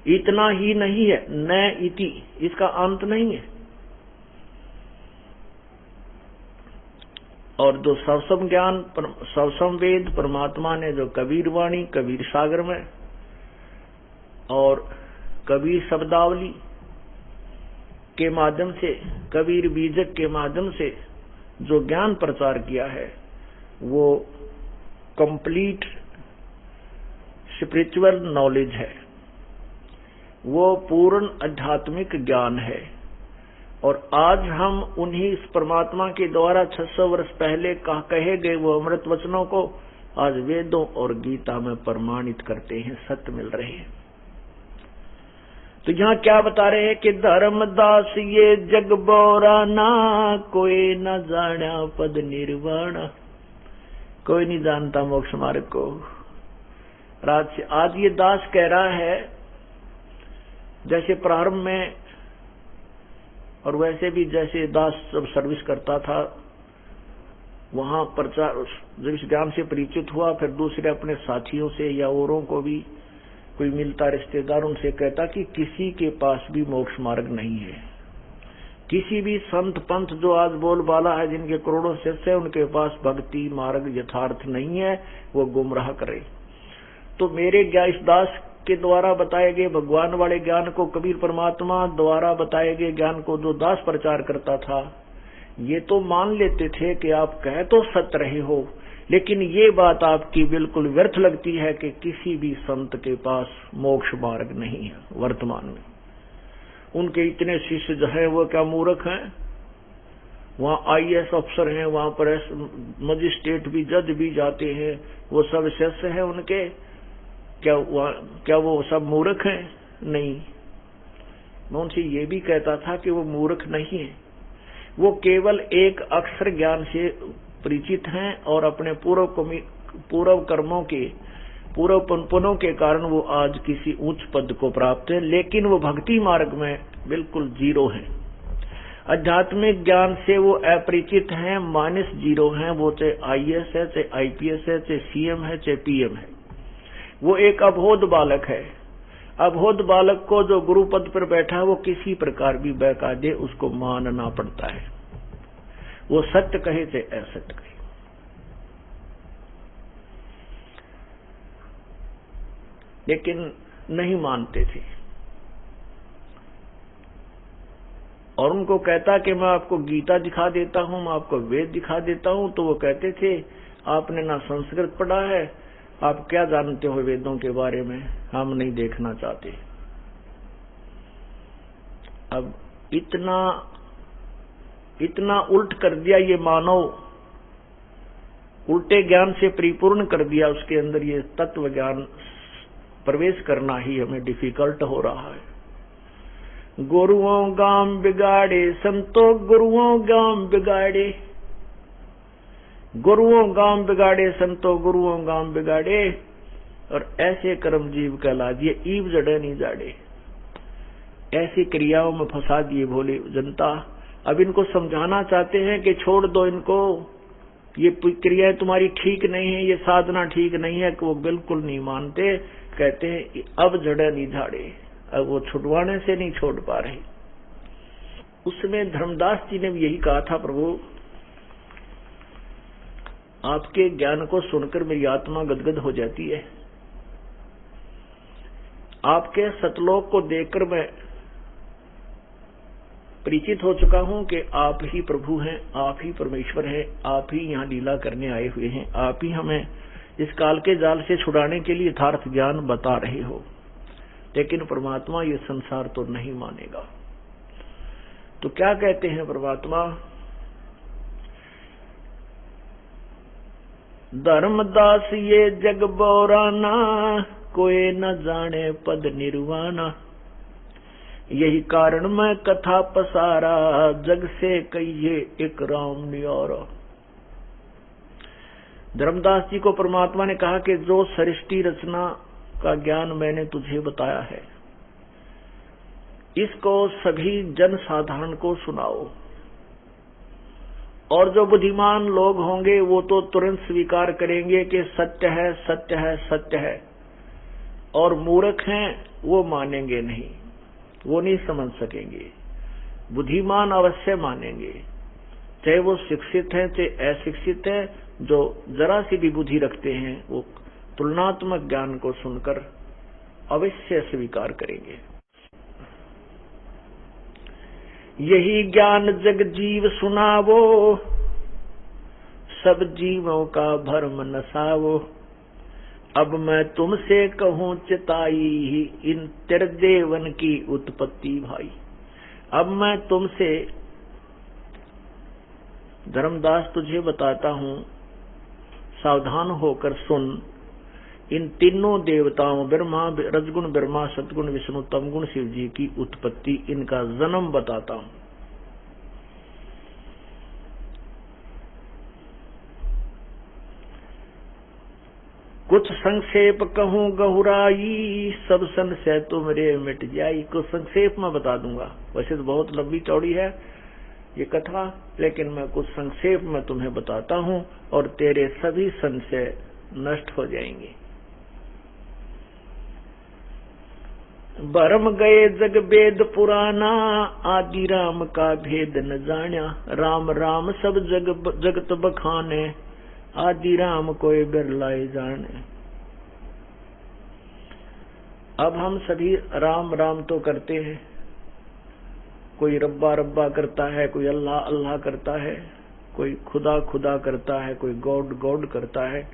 इतना ही नहीं है, न इति, इसका अंत नहीं है। और जो सवसम ज्ञान, सवसम वेद परमात्मा ने जो कबीर वाणी, कबीर सागर में और कबीर शब्दावली के माध्यम से, कबीर बीजक के माध्यम से जो ज्ञान प्रचार किया है, वो कंप्लीट स्पिरिचुअल नॉलेज है, वो पूर्ण आध्यात्मिक ज्ञान है। और आज हम उन्हीं इस परमात्मा के द्वारा 600 वर्ष पहले कहे गए वो अमृत वचनों को आज वेदों और गीता में प्रमाणित करते हैं, सत्य मिल रहे हैं। तो यहाँ क्या बता रहे हैं कि धर्मदास ये जग बोराना, कोई न जाना पद निर्वाण, कोई नहीं जानता मोक्ष मार्ग को। आज ये दास कह रहा है, जैसे प्रारंभ में और वैसे भी जैसे दास जब सर्विस करता था, वहां प्रचार, जब इस ज्ञान से परिचित हुआ, फिर दूसरे अपने साथियों से या औरों को भी कोई मिलता रिश्तेदार, उनसे कहता कि किसी के पास भी मोक्ष मार्ग नहीं है। किसी भी संत पंथ जो आज बोलबाला है, जिनके करोड़ों शिष्य है, उनके पास भक्ति मार्ग यथार्थ नहीं है, वो गुमराह करे। तो मेरे इस दास के द्वारा बताए गए भगवान वाले ज्ञान को, कबीर परमात्मा द्वारा बताए गए ज्ञान को जो दास प्रचार करता था, ये तो मान लेते थे कि आप कह तो सत्य रहे हो, लेकिन ये बात आपकी बिल्कुल व्यर्थ लगती है कि किसी भी संत के पास मोक्ष मार्ग नहीं है वर्तमान में। उनके इतने शिष्य जो है वो क्या मूर्ख हैं? वहाँ IAS अफसर हैं, वहाँ पर मजिस्ट्रेट भी, जज भी जाते हैं, वो सब शिष्य हैं उनके। क्या वो सब मूर्ख हैं? नहीं। मैं उनसे ये भी कहता था कि वो मूर्ख नहीं है, वो केवल एक अक्षर ज्ञान से परिचित हैं और अपने पूर्व कर्मों के, पूर्व पुण्यों के कारण वो आज किसी उच्च पद को प्राप्त है, लेकिन वो भक्ति मार्ग में बिल्कुल जीरो है। आध्यात्मिक ज्ञान से वो अपरिचित हैं, -0 हैं। वो चाहे IAS है, चाहे IPS है, चाहे CM है, चाहे PM है। वो एक अबोध बालक है। अबोध बालक को जो गुरु पद पर बैठा है, वो किसी प्रकार भी बेकायदे उसको मानना पड़ता है, वो सत्य कहे चाहे असत्य कहे। लेकिन नहीं मानते थे। और उनको कहता कि मैं आपको गीता दिखा देता हूं, मैं आपको वेद दिखा देता हूं, तो वो कहते थे आपने ना संस्कृत पढ़ा है, आप क्या जानते हो वेदों के बारे में, हम नहीं देखना चाहते। अब इतना उल्ट कर दिया ये मानव, उल्टे ज्ञान से परिपूर्ण कर दिया, उसके अंदर ये तत्व ज्ञान प्रवेश करना ही हमें डिफिकल्ट हो रहा है। गुरुओं गाम बिगाड़े संतो, गुरुओं गाम बिगाड़े, गुरुओं गाम बिगाड़े संतो, गुरुओं गाम बिगाड़े, और ऐसे कर्म जीव कहला दिए, ईव जड़े नहीं जाड़े। ऐसी क्रियाओं में फंसा दिए भोले जनता। अब इनको समझाना चाहते हैं कि छोड़ दो इनको, ये क्रियाएं तुम्हारी ठीक नहीं है, ये साधना ठीक नहीं है, कि वो बिल्कुल नहीं मानते। कहते हैं अब जड़े नहीं झाड़े, अब वो छुड़वाने से नहीं छोड़ पा रहे। उसमें धर्मदास जी ने भी यही कहा था, प्रभु आपके ज्ञान को सुनकर मेरी आत्मा गदगद हो जाती है, आपके सतलोक को देखकर मैं परिचित हो चुका हूं कि आप ही प्रभु हैं, आप ही परमेश्वर हैं, आप ही यहाँ लीला करने आए हुए हैं, आप ही हमें इस काल के जाल से छुड़ाने के लिए यथार्थ ज्ञान बता रहे हो। लेकिन परमात्मा ये संसार तो नहीं मानेगा। तो क्या कहते हैं परमात्मा? धर्मदास ये जग बोराना, कोई न जाने पद निर्वाणा। यही कारण मैं कथा पसारा, जग से कहिए एक राम नियारा। धर्मदास जी को परमात्मा ने कहा कि जो सृष्टि रचना का ज्ञान मैंने तुझे बताया है, इसको सभी जन साधारण को सुनाओ। और जो बुद्धिमान लोग होंगे वो तो तुरंत स्वीकार करेंगे कि सत्य है, सत्य है, सत्य है। और मूर्ख हैं वो मानेंगे नहीं, वो नहीं समझ सकेंगे। बुद्धिमान अवश्य मानेंगे, चाहे वो शिक्षित हैं चाहे अशिक्षित हैं। जो जरा सी भी बुद्धि रखते हैं वो तुलनात्मक ज्ञान को सुनकर अवश्य स्वीकार करेंगे। यही ज्ञान जग जीव सुनावो, सब जीवों का भरम नसावो। अब मैं तुमसे कहूँ चिताई, इन त्रिदेवन की उत्पत्ति भाई। अब मैं तुमसे धर्मदास तुझे बताता हूँ, सावधान होकर सुन। इन तीनों देवताओं ब्रह्मा, रजगुण ब्रह्मा, सतगुण विष्णु, तमगुण शिव जी की उत्पत्ति, इनका जन्म बताता हूँ। कुछ संक्षेप कहूँ गहुराई, सब संशय तुमरे मिट जाई। कुछ संक्षेप में बता दूंगा, वैसे तो बहुत लंबी चौड़ी है ये कथा, लेकिन मैं कुछ संक्षेप में तुम्हें बताता हूँ और तेरे सभी संशय नष्ट हो जाएंगे। भरम गए जग वेद पुराना, आदि राम का भेद न जान्या। राम राम सब जगत बखाने, आदि राम कोई बिरलाए जाने। अब हम सभी राम राम तो करते हैं, कोई रब्बा रब्बा करता है, कोई अल्लाह अल्लाह करता है, कोई खुदा खुदा करता है, कोई गॉड गॉड करता है।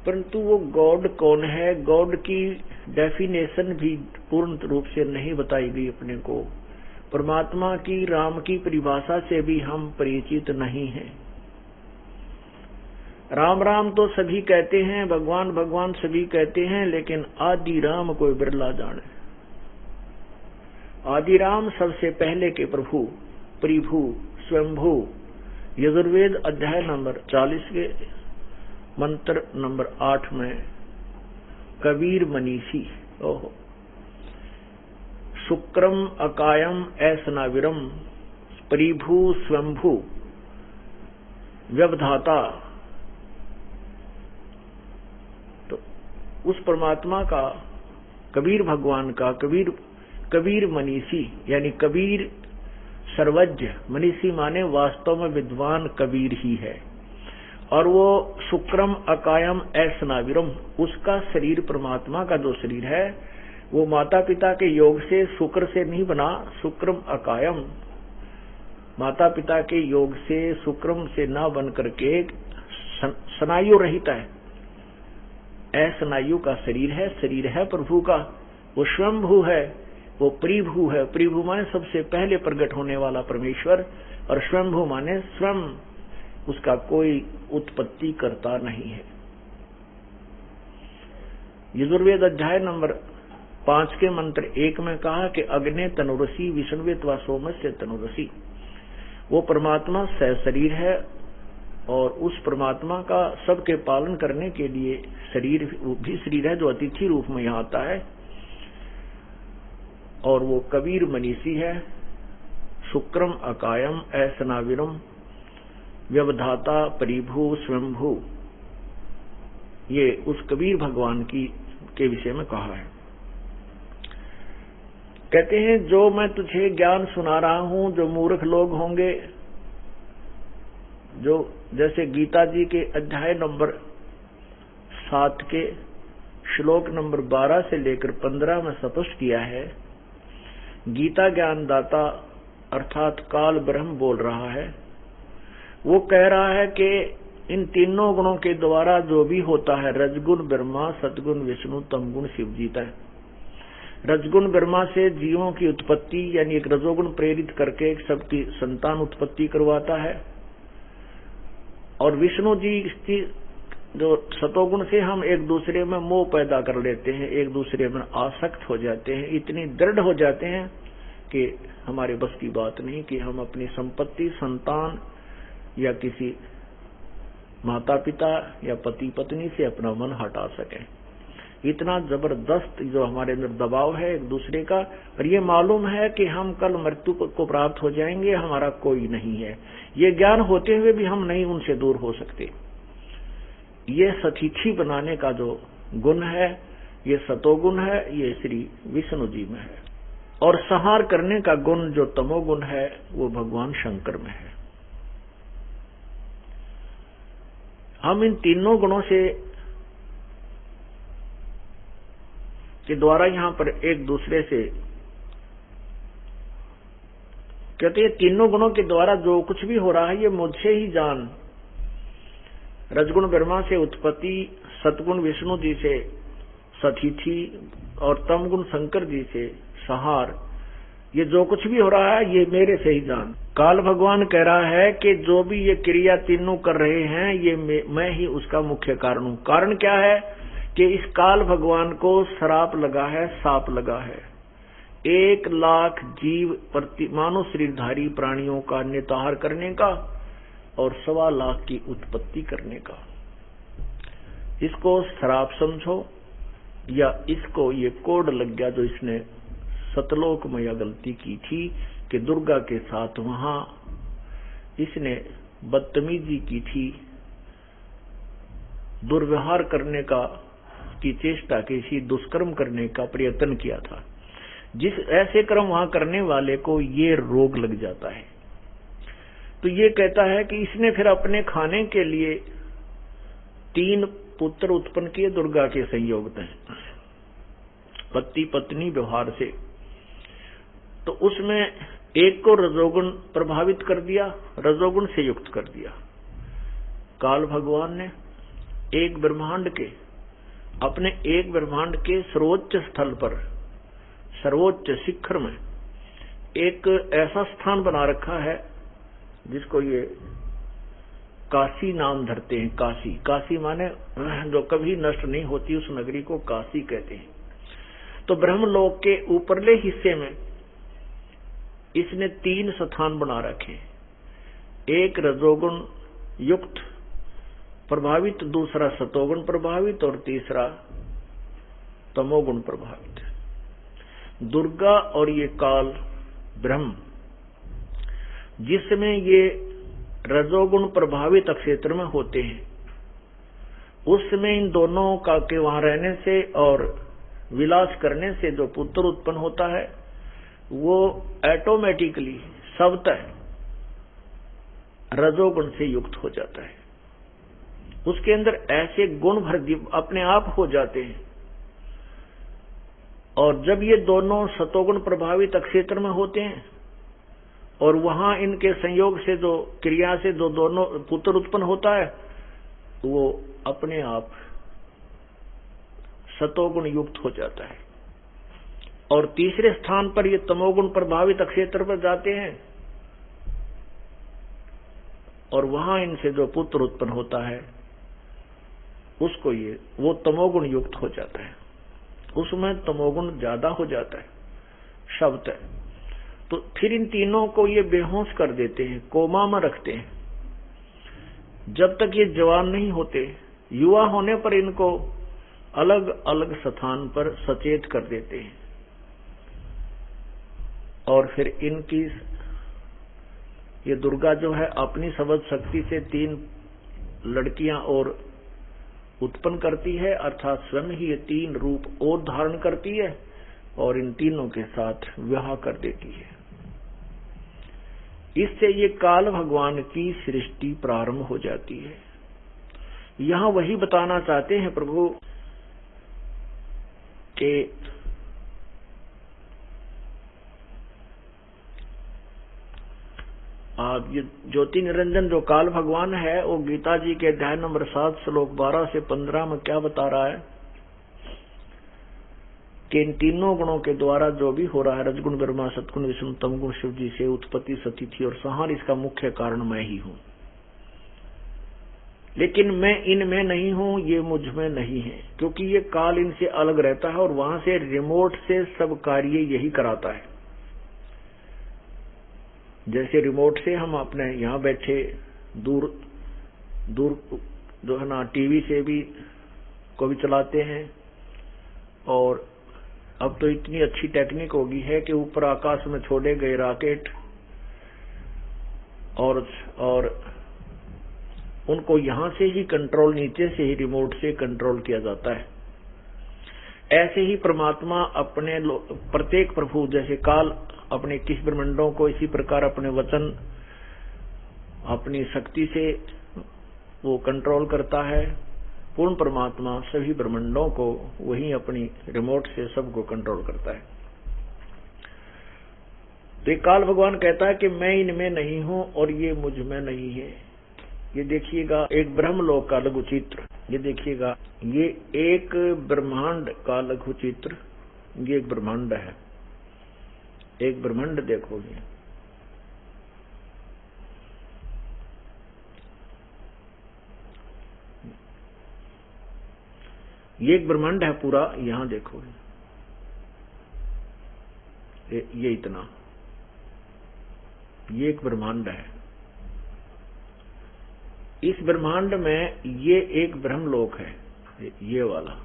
परंतु वो गॉड कौन है, गॉड की डेफिनेशन भी पूर्ण रूप से नहीं बताई गई अपने को। परमात्मा की, राम की परिभाषा से भी हम परिचित नहीं हैं। राम राम तो सभी कहते हैं, भगवान भगवान सभी कहते हैं, लेकिन आदि राम कोई बिरला जाने। आदि राम सबसे पहले के प्रभु, परिभू, स्वयंभू। यजुर्वेद अध्याय नंबर 40 के मंत्र नंबर 8 में कबीर मनीषी, ओहो, शुक्रम अकायम ऐसनाविरम, परिभू स्वयंभू व्यवधाता। तो उस परमात्मा का, कबीर भगवान का, कबीर मनीषी यानी कबीर सर्वज्ञ। मनीषी माने वास्तव में विद्वान कबीर ही है। और वो शुक्रम अकायम ऐसनाविरम, उसका शरीर, परमात्मा का जो शरीर है वो माता पिता के योग से, शुक्र से नहीं बना। शुक्रम अकायम, माता पिता के योग से, शुक्रम से ना बन करके स्नायु रहित है, ऐसनायु का शरीर है प्रभु का। वो स्वयंभू है, वो परिभू है। परिभू माने सबसे पहले प्रकट होने वाला परमेश्वर, और स्वयंभू माने स्वयं, उसका कोई उत्पत्ति करता नहीं है। यजुर्वेद अध्याय नंबर 5 के मंत्र 1 में कहा कि अग्ने तनुरसी विष्णुवे त्वा सोमस्य तनुरसी। वो परमात्मा सशरीर है और उस परमात्मा का सबके पालन करने के लिए शरीर भी शरीर है, जो अतिथि रूप में यहाँ आता है। और वो कबीर मनीषी है। शुक्रम अकायम ऐसनाविरम व्यवधाता परिभू स्वयंभू, ये उस कबीर भगवान के विषय में कहा है। कहते हैं जो मैं तुझे ज्ञान सुना रहा हूं, जो मूर्ख लोग होंगे, जो जैसे गीता जी के अध्याय नंबर 7 के श्लोक नंबर 12 से लेकर 15 में स्पष्ट किया है, गीता ज्ञानदाता अर्थात काल ब्रह्म बोल रहा है। वो कह रहा है कि इन तीनों गुणों के द्वारा जो भी होता है, रजगुण ब्रह्मा, सतगुण विष्णु, तमगुण शिव जीता है। रजगुण ब्रह्मा से जीवों की उत्पत्ति यानी एक रजोगुण प्रेरित करके सबकी संतान उत्पत्ति करवाता है। और विष्णु जी की जो सतोगुण से हम एक दूसरे में मोह पैदा कर लेते हैं, एक दूसरे में आसक्त हो जाते हैं, इतनी दृढ़ हो जाते हैं कि हमारे बस की बात नहीं कि हम अपनी संपत्ति, संतान या किसी माता पिता या पति पत्नी से अपना मन हटा सकें। इतना जबरदस्त जो हमारे अंदर दबाव है एक दूसरे का, और ये मालूम है कि हम कल मृत्यु को प्राप्त हो जाएंगे, हमारा कोई नहीं है, ये ज्ञान होते हुए भी हम नहीं उनसे दूर हो सकते। ये सतिथि बनाने का जो गुण है, ये सतोगुण है, ये श्री विष्णु जी में है। और संहार करने का गुण जो तमोगुण है वो भगवान शंकर में है। हम इन तीनों गुणों से के द्वारा यहां पर एक दूसरे से कहते हैं, तीनों गुणों के द्वारा जो कुछ भी हो रहा है ये मुझसे ही जान। रजगुण ब्रह्मा से उत्पत्ति, सतगुण विष्णु जी से सतिथि और तमगुण शंकर जी से संहार, ये जो कुछ भी हो रहा है ये मेरे से ही जान। काल भगवान कह रहा है कि जो भी ये क्रिया तीनों कर रहे हैं ये मैं ही उसका मुख्य कारण हूं। कारण क्या है कि इस काल भगवान को श्राप लगा है, साप लगा है। 1 लाख जीव प्रति मानव शरीरधारी प्राणियों का निताहार करने का और 1.25 लाख की उत्पत्ति करने का। इसको श्राप समझो या इसको ये कोड लग गया जो इसने सतलोक में यह गलती की थी कि दुर्गा के साथ वहां इसने बदतमीजी की थी, दुर्व्यवहार करने की चेष्टा की थी, दुष्कर्म करने का प्रयत्न किया था। जिस ऐसे कर्म वहां करने वाले को ये रोग लग जाता है। तो ये कहता है कि इसने फिर अपने खाने के लिए 3 पुत्र उत्पन्न किए दुर्गा के संयोग में, पति पत्नी व्यवहार से। तो उसमें एक को रजोगुण प्रभावित कर दिया, रजोगुण से युक्त कर दिया। काल भगवान ने एक ब्रह्मांड के अपने एक ब्रह्मांड के सर्वोच्च स्थल पर, सर्वोच्च शिखर में एक ऐसा स्थान बना रखा है जिसको ये काशी नाम धरते हैं। काशी, काशी माने जो कभी नष्ट नहीं होती उस नगरी को काशी कहते हैं। तो ब्रह्मलोक के ऊपरले हिस्से में इसने 3 स्थान बना रखे, एक रजोगुण युक्त प्रभावित, दूसरा सतोगुण प्रभावित और तीसरा तमोगुण प्रभावित। दुर्गा और ये काल ब्रह्म जिसमें ये रजोगुण प्रभावित क्षेत्र में होते हैं, उसमें इन दोनों का के वहां रहने से और विलास करने से जो पुत्र उत्पन्न होता है वो ऑटोमेटिकली स्वतः रजोगुण से युक्त हो जाता है। उसके अंदर ऐसे गुण भर अपने आप हो जाते हैं। और जब ये दोनों सतोगुण प्रभावित क्षेत्र में होते हैं और वहां इनके संयोग से जो क्रिया से जो दोनों पुत्र उत्पन्न होता है वो अपने आप सतोगुण युक्त हो जाता है। और तीसरे स्थान पर ये तमोगुण प्रभावित क्षेत्र पर जाते हैं और वहां इनसे जो पुत्र उत्पन्न होता है उसको वो तमोगुण युक्त हो जाता है, उसमें तमोगुण ज्यादा हो जाता है शब्द। तो फिर इन तीनों को ये बेहोश कर देते हैं, कोमा में रखते हैं। जब तक ये जवान नहीं होते, युवा होने पर इनको अलग अलग स्थान पर सचेत कर देते हैं और फिर इनकी ये दुर्गा जो है अपनी सबद शक्ति से 3 लड़कियां और उत्पन्न करती है, अर्थात स्वयं ही ये 3 रूप और धारण करती है और इन तीनों के साथ विवाह कर देती है। इससे ये काल भगवान की सृष्टि प्रारंभ हो जाती है। यहां वही बताना चाहते हैं प्रभु कि आप ये ज्योति निरंजन जो काल भगवान है वो गीता जी के अध्याय नंबर 7 श्लोक 12 से 15 में क्या बता रहा है कि इन तीनों गुणों के द्वारा जो भी हो रहा है, रजगुण ब्रह्मा, सतगुण विष्णु, तमगुण शिव जी से उत्पत्ति, सतिथि और संहार, इसका मुख्य कारण मैं ही हूं। लेकिन मैं इनमें नहीं हूं, ये मुझ में नहीं है, क्योंकि ये काल इनसे अलग रहता है और वहां से रिमोट से सब कार्य यही कराता है। जैसे रिमोट से हम अपने यहां बैठे दूर दूर जो है ना टीवी से भी को भी चलाते हैं, और अब तो इतनी अच्छी टेक्निक होगी है कि ऊपर आकाश में छोड़े गए रॉकेट और उनको यहां से ही कंट्रोल, नीचे से ही रिमोट से कंट्रोल किया जाता है। ऐसे ही परमात्मा अपने प्रत्येक प्रभु, जैसे काल अपने 21 ब्रह्मांडों को, इसी प्रकार अपने वचन, अपनी शक्ति से वो कंट्रोल करता है। पूर्ण परमात्मा सभी ब्रह्मांडों को वही अपनी रिमोट से सबको कंट्रोल करता है। तो ये काल भगवान कहता है कि मैं इनमें नहीं हूं और ये मुझ में नहीं है। ये देखिएगा एक ब्रह्मलोक का लघु चित्र, ये देखिएगा, ये एक ब्रह्मांड का लघु चित्र, ये एक ब्रह्मांड है, एक ब्रह्मांड देखोगे। ये एक ब्रह्मांड है पूरा, यहां देखो, ये इतना, ये एक ब्रह्मांड है। इस ब्रह्मांड में ये एक ब्रह्मलोक है, ये वाला,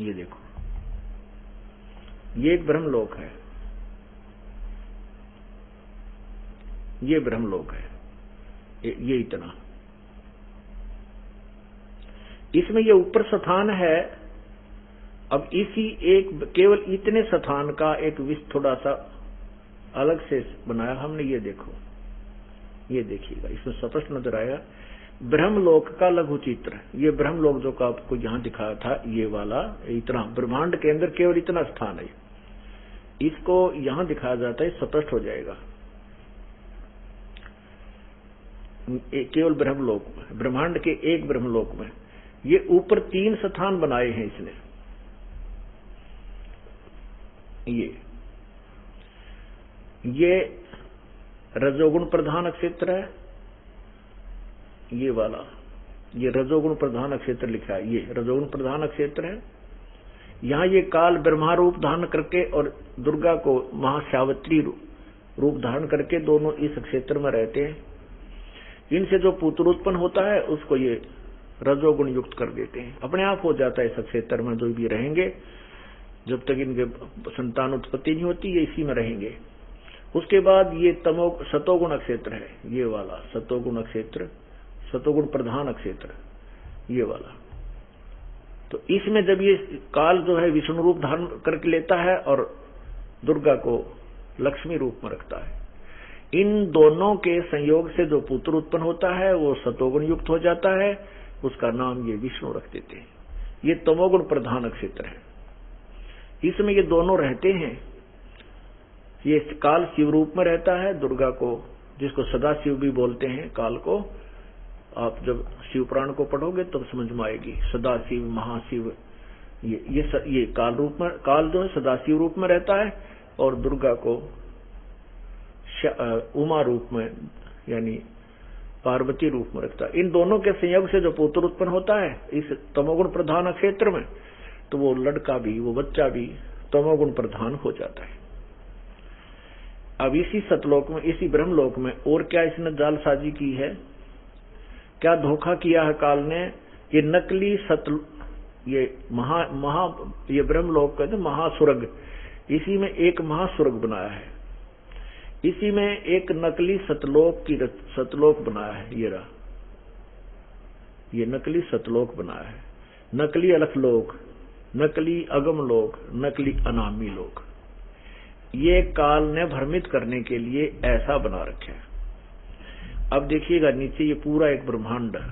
ये देखो, ये एक ब्रह्मलोक है, ये ब्रह्मलोक है, ये इतना। इसमें ये ऊपर स्थान है। अब इसी एक, केवल इतने स्थान का एक विश्व थोड़ा सा अलग से बनाया हमने। ये देखो, ये देखिएगा, इसमें स्पष्ट नजर आएगा ब्रह्मलोक का लघु चित्र। ये ब्रह्मलोक जो का आपको यहां दिखाया था, ये वाला इतना ब्रह्मांड के अंदर केवल इतना स्थान है, इसको यहां दिखाया जाता है, स्पष्ट हो जाएगा। केवल ब्रह्मलोक में, ब्रह्मांड के एक ब्रह्मलोक में ये ऊपर 3 स्थान बनाए हैं इसने। ये रजोगुण प्रधान क्षेत्र है, ये वाला, ये रजोगुण प्रधान क्षेत्र लिखा है, ये रजोगुण प्रधान क्षेत्र है। यहां ये काल ब्रह्मा रूप धारण करके और दुर्गा को महासावित्री रूप धारण करके दोनों इस क्षेत्र में रहते हैं। इनसे जो पुत्र उत्पन्न होता है उसको ये रजोगुण युक्त कर देते हैं, अपने आप हो जाता है। इस क्षेत्र में जो भी रहेंगे, जब तक इनके संतान उत्पत्ति नहीं होती, ये इसी में रहेंगे। उसके बाद ये सतोगुण क्षेत्र है, ये वाला सतोगुण क्षेत्र, सतोगुण प्रधान क्षेत्र, ये वाला। तो इसमें जब ये काल जो है विष्णु रूप धारण करके लेता है और दुर्गा को लक्ष्मी रूप में रखता है, इन दोनों के संयोग से जो पुत्र उत्पन्न होता है वो सतोगुण युक्त हो जाता है, उसका नाम ये विष्णु रख देते हैं। ये तमोगुण प्रधान क्षेत्र है, इसमें ये दोनों रहते हैं। ये काल शिव रूप में रहता है, दुर्गा को, जिसको सदा शिव भी बोलते हैं काल को, आप जब शिव पुराण को पढ़ोगे तो समझ में आएगी। सदा शिव, महाशिव, ये काल रूप में, काल जो है सदाशिव रूप में रहता है और दुर्गा को उमा रूप में यानी पार्वती रूप में रखता है। इन दोनों के संयोग से जो पुत्र उत्पन्न होता है इस तमोगुण प्रधान क्षेत्र में, तो वो लड़का भी, वो बच्चा भी तमोगुण प्रधान हो जाता है। अब इसी सतलोक में, इसी ब्रह्मलोक में और क्या इसने जालसाजी की है, क्या धोखा किया है काल ने। ये नकली ये ये ब्रह्मलोक का महास्वर्ग, इसी में एक महास्वर्ग बनाया है, इसी में एक नकली सतलोक बनाया है। ये रहा, ये नकली सतलोक बनाया है, नकली अलखलोक, नकली अगम लोक, नकली अनामी लोक। ये काल ने भ्रमित करने के लिए ऐसा बना रखा है। अब देखिएगा नीचे ये पूरा एक ब्रह्मांड है,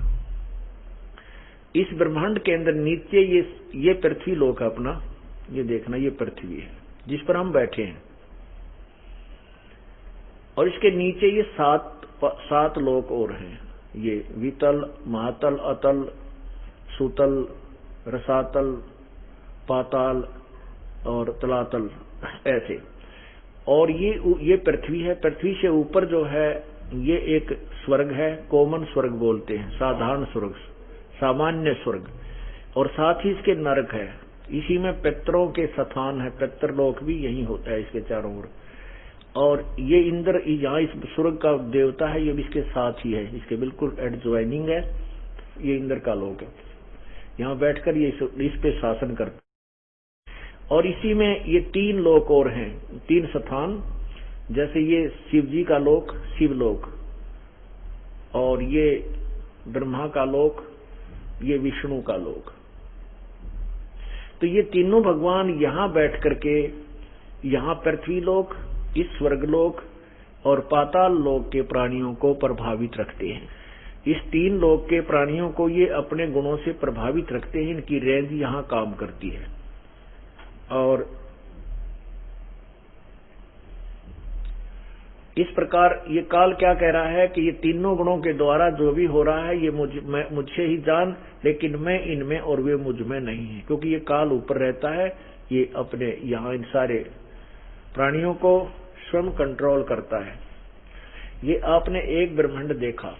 इस ब्रह्मांड के अंदर नीचे ये पृथ्वी लोक है अपना, ये देखना, ये पृथ्वी है जिस पर हम बैठे हैं, और इसके नीचे ये सात लोक और हैं। ये वितल, महातल, अतल, सुतल, रसातल, पाताल और तलातल, ऐसे। और ये पृथ्वी है। पृथ्वी से ऊपर जो है ये एक स्वर्ग है, कॉमन स्वर्ग बोलते हैं, साधारण स्वर्ग, सामान्य स्वर्ग, और साथ ही इसके नरक है। इसी में पितरों के स्थान है, पितरलोक भी यही होता है इसके चारों ओर। और ये इंद्र यहाँ इस स्वर्ग का देवता है, ये भी इसके साथ ही है, इसके बिल्कुल एडजॉइनिंग है, ये इंद्र का लोक है। यहाँ बैठकर ये इस पे शासन करता। और इसी में ये 3 लोक और हैं, 3 स्थान, जैसे ये शिव जी का लोक शिवलोक, और ये ब्रह्मा का लोक, ये विष्णु का लोक। तो ये तीनों भगवान यहाँ बैठ करके यहाँ पृथ्वी लोक, इस स्वर्गलोक और पाताल लोक के प्राणियों को प्रभावित रखते हैं। इस 3 लोक के प्राणियों को ये अपने गुणों से प्रभावित रखते हैं, इनकी रेंज यहाँ काम करती है। और इस प्रकार ये काल क्या कह रहा है कि ये तीनों गुणों के द्वारा जो भी हो रहा है ये मुझसे ही जान, लेकिन मैं इनमें और वे मुझ में नहीं है, क्योंकि ये काल ऊपर रहता है, ये अपने यहाँ इन सारे प्राणियों को स्वयं कंट्रोल करता है। ये आपने एक ब्रह्मांड देखा,